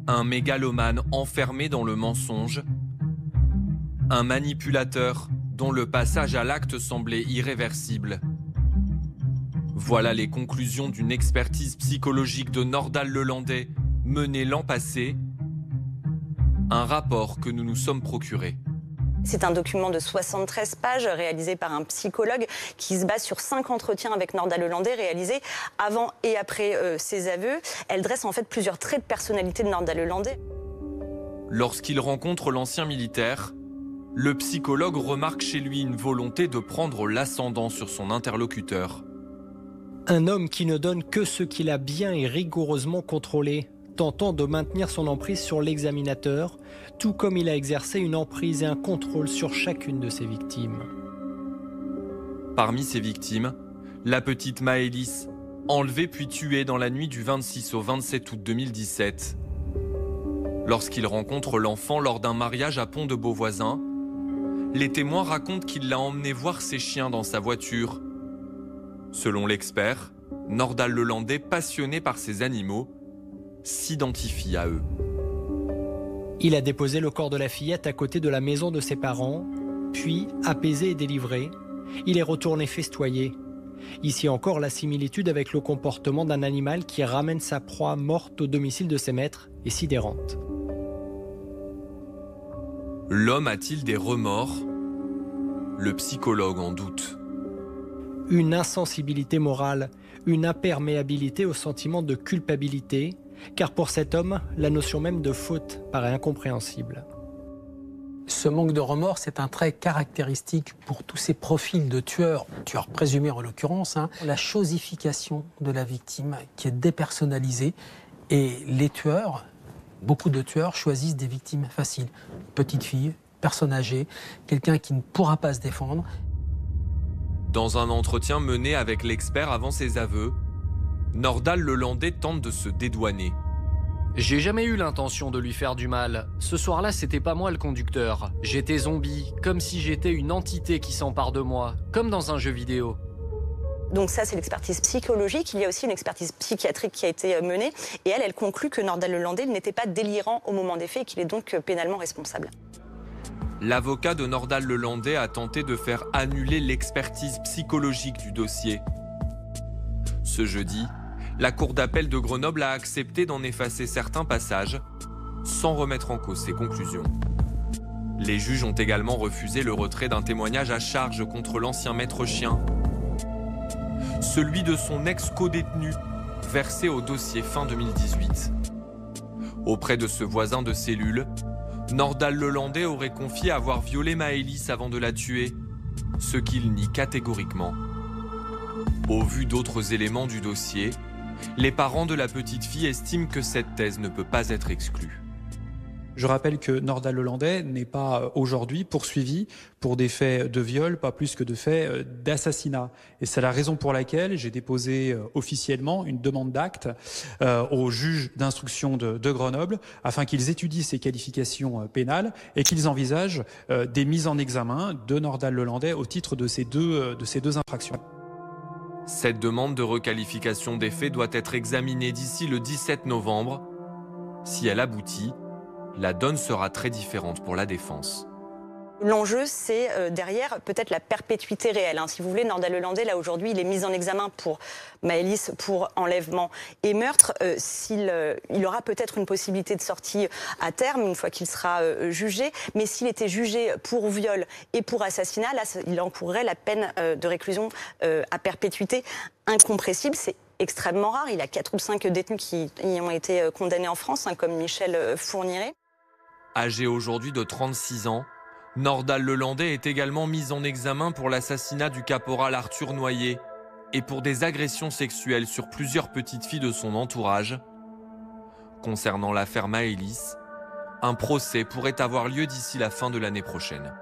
Un mégalomane enfermé dans le mensonge. Un manipulateur dont le passage à l'acte semblait irréversible. Voilà les conclusions d'une expertise psychologique de Nordal Lelandais menée l'an passé. Un rapport que nous nous sommes procurés. C'est un document de 73 pages réalisé par un psychologue qui se base sur 5 entretiens avec Nordal Lelandais réalisés avant et après ses aveux. Elle dresse en fait plusieurs traits de personnalité de Nordal Lelandais. Lorsqu'il rencontre l'ancien militaire, le psychologue remarque chez lui une volonté de prendre l'ascendant sur son interlocuteur. Un homme qui ne donne que ce qu'il a bien et rigoureusement contrôlé, tentant de maintenir son emprise sur l'examinateur, tout comme il a exercé une emprise et un contrôle sur chacune de ses victimes. Parmi ses victimes, la petite Maëlys, enlevée puis tuée dans la nuit du 26 au 27 août 2017. Lorsqu'il rencontre l'enfant lors d'un mariage à Pont-de-Beauvoisin, les témoins racontent qu'il l'a emmené voir ses chiens dans sa voiture. Selon l'expert, Nordal Lelandais, passionné par ces animaux, s'identifie à eux. Il a déposé le corps de la fillette à côté de la maison de ses parents, puis, apaisé et délivré, il est retourné festoyer. Ici encore, la similitude avec le comportement d'un animal qui ramène sa proie morte au domicile de ses maîtres est sidérante. L'homme a-t-il des remords? Le psychologue en doute. Une insensibilité morale, une imperméabilité au sentiment de culpabilité, car pour cet homme, la notion même de faute paraît incompréhensible. Ce manque de remords, c'est un trait caractéristique pour tous ces profils de tueurs présumés en l'occurrence, la chosification de la victime qui est dépersonnalisée. Et les tueurs, beaucoup de tueurs choisissent des victimes faciles. Petite fille, personne âgée, quelqu'un qui ne pourra pas se défendre. Dans un entretien mené avec l'expert avant ses aveux, Nordal Lelandais tente de se dédouaner. J'ai jamais eu l'intention de lui faire du mal. Ce soir-là, c'était pas moi le conducteur. J'étais zombie, comme si j'étais une entité qui s'empare de moi, comme dans un jeu vidéo. Donc ça, c'est l'expertise psychologique. Il y a aussi une expertise psychiatrique qui a été menée. Et elle conclut que Nordal Lelandais n'était pas délirant au moment des faits et qu'il est donc pénalement responsable. L'avocat de Nordal Lelandais a tenté de faire annuler l'expertise psychologique du dossier. Ce jeudi, la Cour d'appel de Grenoble a accepté d'en effacer certains passages, sans remettre en cause ses conclusions. Les juges ont également refusé le retrait d'un témoignage à charge contre l'ancien maître chien, celui de son ex-codétenu, versé au dossier fin 2018. Auprès de ce voisin de cellule, Nordal Lelandais aurait confié avoir violé Maëlys avant de la tuer, ce qu'il nie catégoriquement. Au vu d'autres éléments du dossier, les parents de la petite fille estiment que cette thèse ne peut pas être exclue. Je rappelle que Nordal Lelandais n'est pas aujourd'hui poursuivi pour des faits de viol, pas plus que de faits d'assassinat. Et c'est la raison pour laquelle j'ai déposé officiellement une demande d'acte au juge d'instruction de Grenoble afin qu'ils étudient ces qualifications pénales et qu'ils envisagent des mises en examen de Nordal Lelandais au titre de ces deux infractions. Cette demande de requalification des faits doit être examinée d'ici le 17 novembre. Si elle aboutit, la donne sera très différente pour la défense. L'enjeu, c'est derrière peut-être la perpétuité réelle. Si vous voulez, Nordal Lelandais, là aujourd'hui, il est mis en examen pour Maëlys, pour enlèvement et meurtre. Il aura peut-être une possibilité de sortie à terme, une fois qu'il sera jugé. Mais s'il était jugé pour viol et pour assassinat, là, il encourrait la peine de réclusion à perpétuité incompressible. C'est extrêmement rare. Il y a 4 ou 5 détenus qui y ont été condamnés en France, comme Michel Fourniret. Âgé aujourd'hui de 36 ans, Nordal Lelandais est également mis en examen pour l'assassinat du caporal Arthur Noyer et pour des agressions sexuelles sur plusieurs petites filles de son entourage. Concernant l'affaire Maëlys, un procès pourrait avoir lieu d'ici la fin de l'année prochaine.